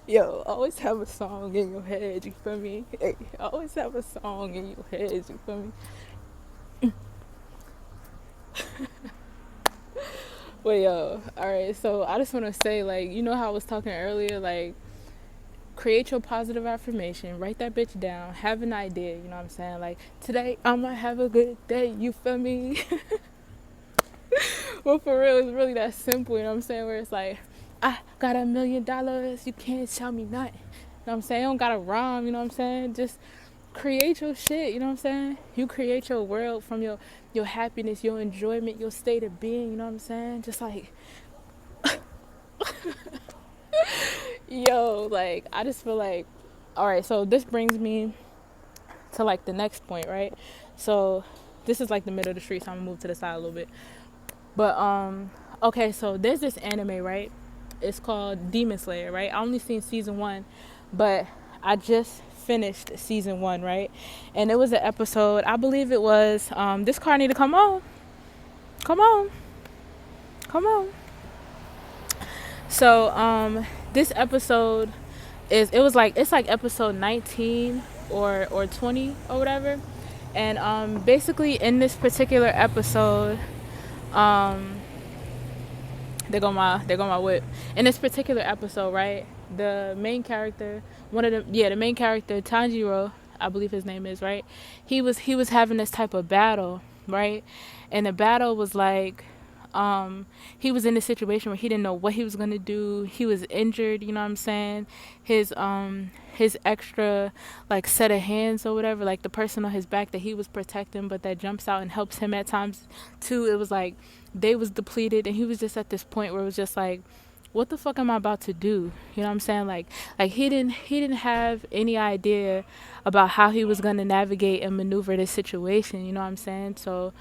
Yo, always have a song in your head, you feel me? Hey, always have a song in your head, you feel me? But yo, alright, so I just wanna say, like, you know how I was talking earlier, like, create your positive affirmation, write that bitch down, have an idea, you know what I'm saying? Like, today I'ma have a good day, you feel me? Well, for real, it's really that simple, you know what I'm saying? Where it's like, I got $1 million, you can't tell me nothing. You know what I'm saying? I don't got to rhyme, you know what I'm saying? Just create your shit, you know what I'm saying? You create your world from your happiness, your enjoyment, your state of being, you know what I'm saying? Just like, yo, like, I just feel like, all right, so this brings me to like the next point, right? So this is like the middle of the street, so I'm gonna move to the side a little bit. But okay, so there's this anime, right? It's called Demon Slayer, right? I only seen season one, but I just finished season one, right? And it was an episode, I believe it was this car need to come on. Come on. Come on. So this episode is it was like it's like episode 19 or 20 or whatever. And basically in this particular episode, um they go my whip. In this particular episode, right? The main character, the main character, Tanjiro, I believe his name is, right? He was having this type of battle, right? And the battle was like he was in a situation where he didn't know what he was gonna do. He was injured, you know what I'm saying? His extra like set of hands or whatever, like the person on his back that he was protecting but that jumps out and helps him at times too. It was like they was depleted and he was just at this point where it was just like, what the fuck am I about to do? You know what I'm saying? Like he didn't have any idea about how he was gonna navigate and maneuver this situation, you know what I'm saying? So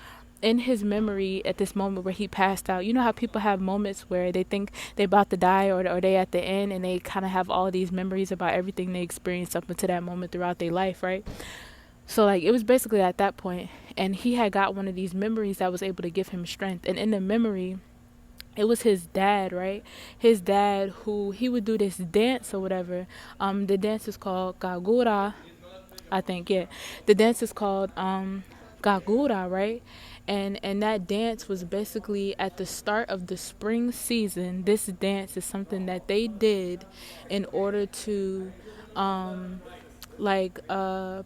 in his memory at this moment where he passed out, you know how people have moments where they think they about to die or they at the end and they kind of have all these memories about everything they experienced up until that moment throughout their life, right? So like it was basically at that point, and he had got one of these memories that was able to give him strength. And in the memory, it was his dad, right? His dad who he would do this dance or whatever. The dance is called kagura, I think. Yeah, the dance is called kagura, right? And that dance was basically at the start of the spring season. This dance is something that they did in order to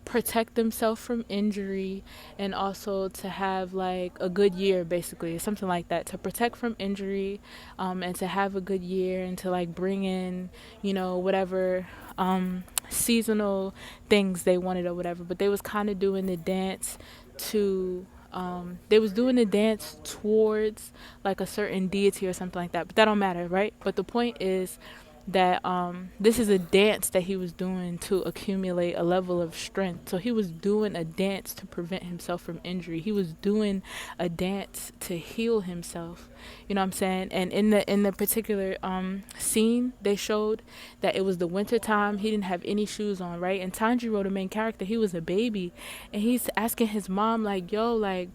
protect themselves from injury, and also to have like a good year, basically something like that, to protect from injury, and to have a good year, and to like bring in, you know, whatever seasonal things they wanted or whatever. But they was kind of doing the dance to they was doing the dance towards like a certain deity or something like that, but that don't matter, right? But the point is that this is a dance that he was doing to accumulate a level of strength. So he was doing a dance to prevent himself from injury. He was doing a dance to heal himself. You know what I'm saying? And in the particular scene, they showed that it was the winter time. He didn't have any shoes on, right? And Tanjiro, the main character, he was a baby, and he's asking his mom like, "Yo, like,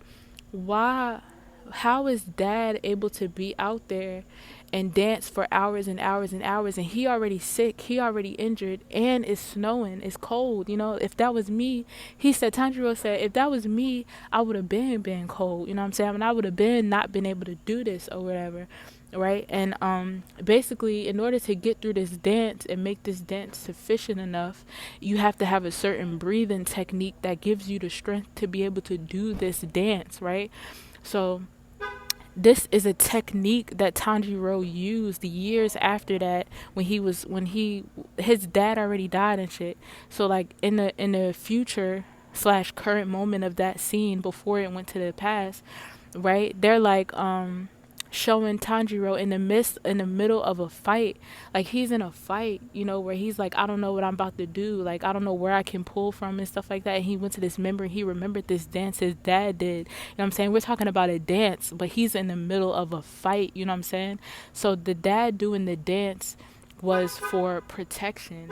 why?" How is dad able to be out there and dance for hours and hours and hours, and he already sick, he already injured, and it's snowing, it's cold, you know? If that was me, he said, Tanjiro said, if that was me, I would have been cold, you know what I'm saying? I mean, I would have been not been able to do this or whatever, right? And basically, in order to get through this dance and make this dance sufficient enough, you have to have a certain breathing technique that gives you the strength to be able to do this dance, right? So this is a technique that Tanjiro used years after that, when his dad already died and shit. So like in the future slash current moment of that scene before it went to the past, right? They're like showing Tanjiro in the middle of a fight. Like he's in a fight, you know, where he's like, I don't know what I'm about to do. Like I don't know where I can pull from and stuff like that. And he went to this memory. He remembered this dance his dad did. You know what I'm saying? We're talking about a dance, but he's in the middle of a fight. You know what I'm saying? So the dad doing the dance was for protection,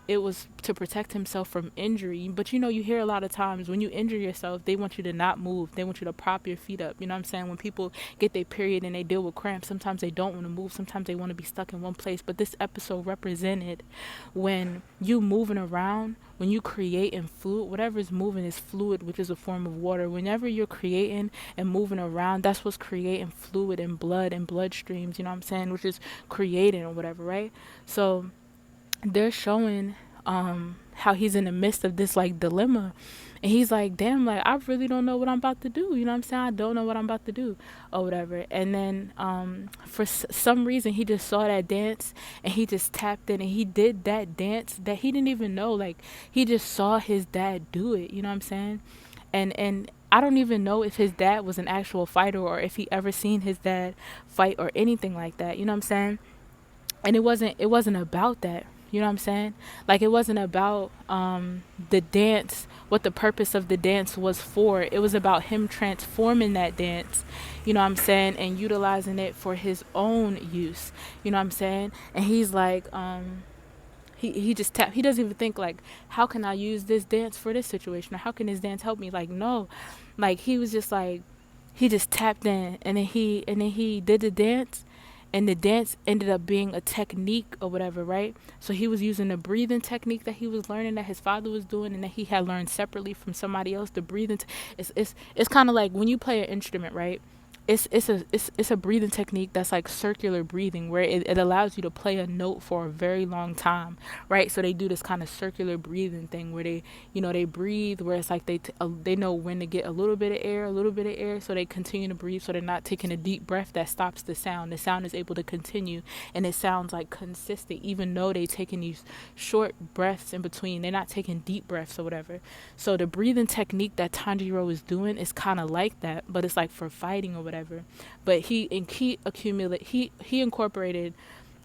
it was to protect himself from injury. But you know, you hear a lot of times when you injure yourself, they want you to not move. They want you to prop your feet up. You know what I'm saying? When people get their period and they deal with cramps, sometimes they don't want to move. Sometimes they want to be stuck in one place. But this episode represented when you moving around, when you creating fluid, whatever is moving is fluid, which is a form of water. Whenever you're creating and moving around, that's what's creating fluid and blood and bloodstreams, you know what I'm saying? Which is creating or whatever, right? So they're showing how he's in the midst of this like dilemma, and he's like, damn, like I really don't know what I'm about to do, you know what I'm saying? I don't know what I'm about to do or whatever. And then for some reason he just saw that dance and he just tapped in and he did that dance that he didn't even know, like he just saw his dad do it, you know what I'm saying? And I don't even know if his dad was an actual fighter or if he ever seen his dad fight or anything like that, you know what I'm saying? And it wasn't about that, you know what I'm saying? Like it wasn't about the dance, what the purpose of the dance was for. It was about him transforming that dance, you know what I'm saying, and utilizing it for his own use, you know what I'm saying? And he's like he just tap, he doesn't even think like, how can I use this dance for this situation, or how can this dance help me? Like no, like he was just like, he just tapped in, and then he did the dance, and the dance ended up being a technique or whatever, right? So he was using the breathing technique that he was learning, that his father was doing, and that he had learned separately from somebody else. The breathing it's kind of like when you play an instrument, right? It's a breathing technique that's like circular breathing, where it allows you to play a note for a very long time, right? So they do this kind of circular breathing thing where they, you know, they breathe, where it's like they know when to get a little bit of air, so they continue to breathe, so they're not taking a deep breath that stops the sound. The sound is able to continue, and it sounds like consistent, even though they taking these short breaths in between. They're not taking deep breaths or whatever. So the breathing technique that Tanjiro is doing is kind of like that, but it's like for fighting or whatever. But he incorporated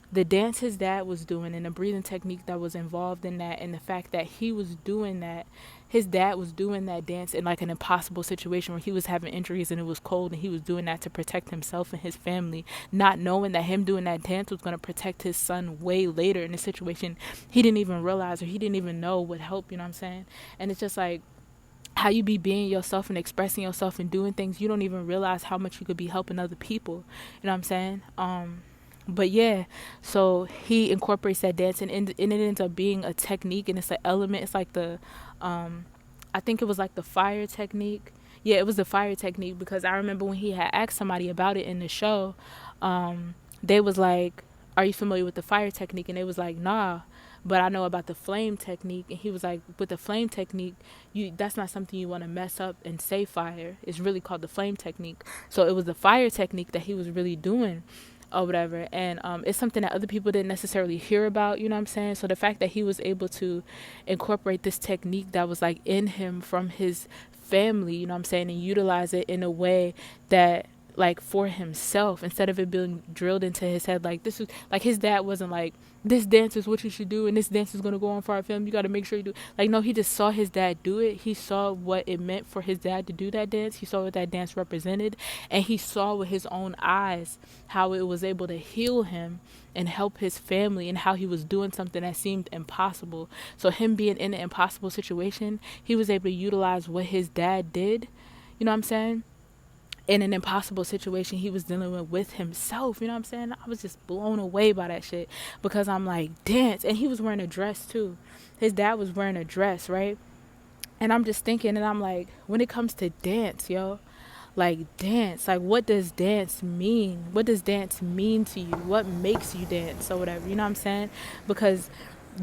the dance his dad was doing and the breathing technique that was involved in that, and the fact that he was doing that, his dad was doing that dance in like an impossible situation where he was having injuries and it was cold, and he was doing that to protect himself and his family, not knowing that him doing that dance was going to protect his son way later in a situation he didn't even realize or he didn't even know would help, you know what I'm saying? And it's just like how you be being yourself and expressing yourself and doing things, you don't even realize how much you could be helping other people, you know what I'm saying? But yeah, so he incorporates that dance, and it ends up being a technique, and it's an element. It's like the I think it was like the fire technique. Yeah, it was the fire technique, because I remember when he had asked somebody about it in the show, they was like, are you familiar with the fire technique? And they was like, nah, but I know about the flame technique. And he was like, with the flame technique, that's not something you want to mess up and say fire. It's really called the flame technique. So it was the fire technique that he was really doing or whatever. And it's something that other people didn't necessarily hear about, you know what I'm saying? So the fact that he was able to incorporate this technique that was like in him from his family, you know what I'm saying, and utilize it in a way that like for himself, instead of it being drilled into his head, like this is like, his dad wasn't like, this dance is what you should do and this dance is going to go on for our film, you got to make sure you do, like, no, he just saw his dad do it. He saw what it meant for his dad to do that dance. He saw what that dance represented, and he saw with his own eyes how it was able to heal him and help his family, and how he was doing something that seemed impossible. So him being in an impossible situation, he was able to utilize what his dad did, you know what I'm saying, in an impossible situation he was dealing with himself, you know what I'm saying? I was just blown away by that shit, because I'm like, dance. And he was wearing a dress too. His dad was wearing a dress, right? And I'm just thinking, and I'm like, when it comes to dance, yo, like dance, like what does dance mean? What does dance mean to you? What makes you dance or whatever, you know what I'm saying? Because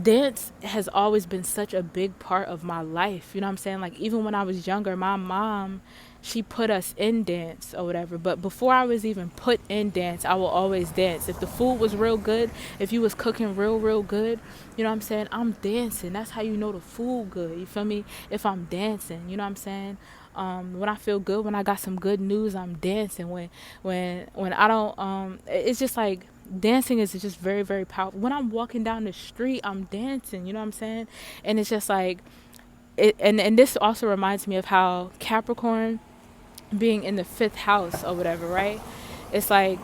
dance has always been such a big part of my life, you know what I'm saying? Like even when I was younger, my mom, she put us in dance or whatever. But before I was even put in dance, I will always dance. If the food was real good, if you was cooking real good, you know what I'm saying, I'm dancing. That's how you know the food good, you feel me? If I'm dancing, you know what I'm saying? When I feel good, when I got some good news, I'm dancing. When I don't, it's just like, dancing is just very, very powerful. When I'm walking down the street, I'm dancing, you know what I'm saying? And it's just like, and this also reminds me of how Capricorn being in the 5th house or whatever, right? It's like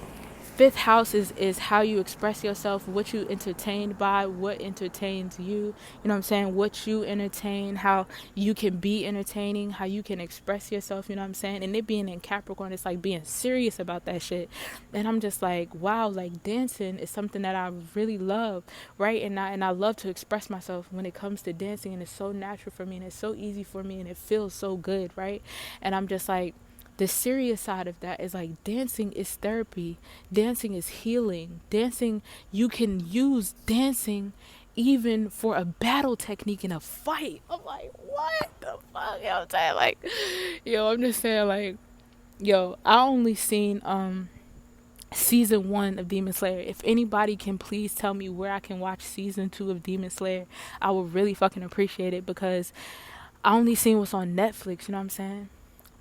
fifth house is how you express yourself, what you entertained by, what entertains you. You know what I'm saying? What you entertain, how you can be entertaining, how you can express yourself. You know what I'm saying? And it being in Capricorn, it's like being serious about that shit. And I'm just like, wow, like dancing is something that I really love, right? And I love to express myself when it comes to dancing, and it's so natural for me, and it's so easy for me, and it feels so good, right? And I'm just like, the serious side of that is like dancing is therapy, dancing is healing, dancing, you can use dancing even for a battle technique in a fight. I'm like, what the fuck? You know what I'm saying? Like, yo, I'm just saying, like, yo, I only seen season 1 of Demon Slayer. If anybody can please tell me where I can watch season 2 of Demon Slayer, I would really fucking appreciate it, because I only seen what's on Netflix, you know what I'm saying?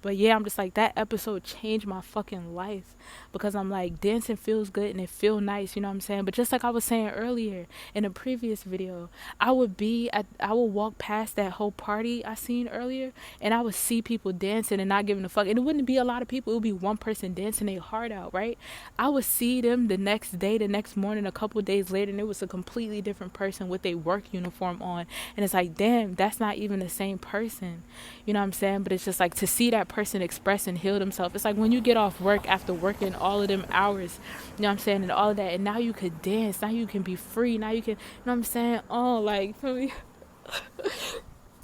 But yeah, I'm just like, that episode changed my fucking life, because I'm like, dancing feels good and it feel nice, you know what I'm saying? But just like I was saying earlier in a previous video, I would walk past that whole party I seen earlier, and I would see people dancing and not giving a fuck. And it wouldn't be a lot of people, it would be one person dancing their heart out, right? I would see them the next day, the next morning, a couple days later, and it was a completely different person with their work uniform on. And it's like, damn, that's not even the same person. You know what I'm saying? But it's just like, to see that person express and heal themselves. It's like when you get off work after working all of them hours, you know what I'm saying, and all of that, and now you could dance, now you can be free, now you can, you know what I'm saying? Oh, like, for me,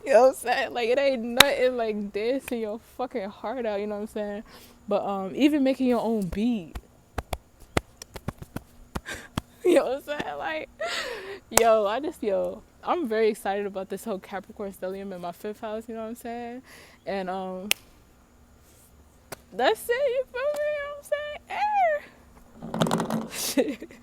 you know what I'm saying? Like, it ain't nothing like dancing your fucking heart out, you know what I'm saying? But even making your own beat, you know what I'm saying? Like, yo, I'm very excited about this whole Capricorn stellium in my fifth house, you know what I'm saying? And that's it, you feel me? You know what I'm saying? Shit.